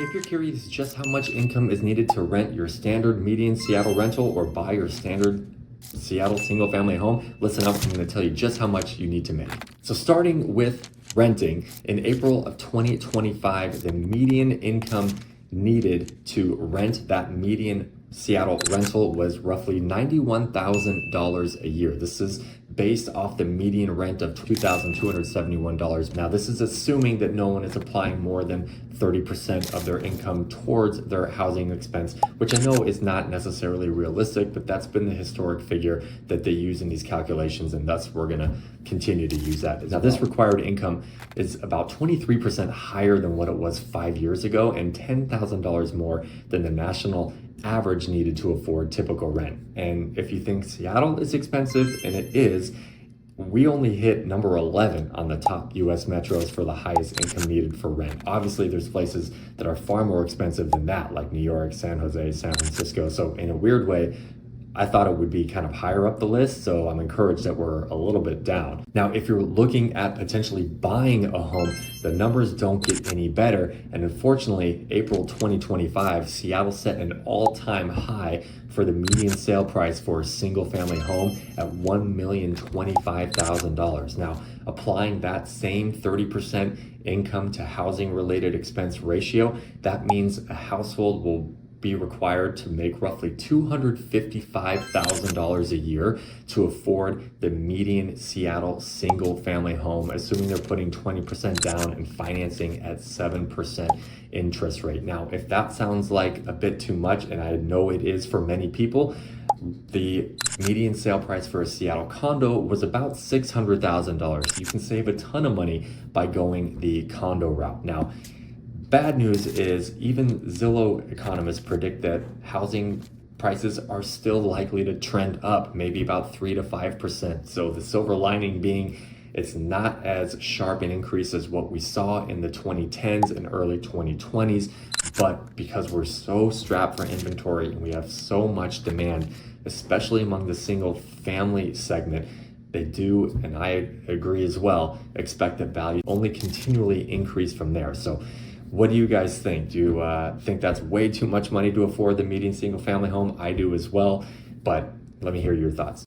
If you're curious just how much income is needed to rent your standard median Seattle rental or buy your standard Seattle single family home, listen up, I'm going to tell you just how much you need to make. So starting with renting, in April of 2025, the median income needed to rent that median Seattle rental was roughly $91,000 a year. This is based off the median rent of $2,271. Now, this is assuming that no one is applying more than 30% of their income towards their housing expense, which I know is not necessarily realistic, but that's been the historic figure that they use in these calculations, and thus we're gonna continue to use that. Now, this required income is about 23% higher than what it was 5 years ago and $10,000 more than the national average needed to afford typical rent. And if you think Seattle is expensive, and it is, we only hit number 11 on the top US metros for the highest income needed for rent. Obviously, there's places that are far more expensive than that, like New York, San Jose, San Francisco. So in a weird way, I thought it would be kind of higher up the list, so I'm encouraged that we're a little bit down. Now, if you're looking at potentially buying a home, the numbers don't get any better. And unfortunately, April 2025, Seattle set an all-time high for the median sale price for a single family home at $1,025,000. Now, applying that same 30% income to housing related expense ratio, that means a household will be required to make roughly $255,000 a year to afford the median Seattle single family home, assuming they're putting 20% down and financing at 7% interest rate. Now, if that sounds like a bit too much, and I know it is for many people, the median sale price for a Seattle condo was about $600,000. You can save a ton of money by going the condo route. Now, bad news is even Zillow economists predict that housing prices are still likely to trend up, maybe about 3 to 5%. So the silver lining being it's not as sharp an increase as what we saw in the 2010s and early 2020s, but because we're so strapped for inventory and we have so much demand, especially among the single family segment, they do, and I agree as well, expect that value only continually increase from there. So what do you guys think? Do you think that's way too much money to afford the median single family home? I do as well, but let me hear your thoughts.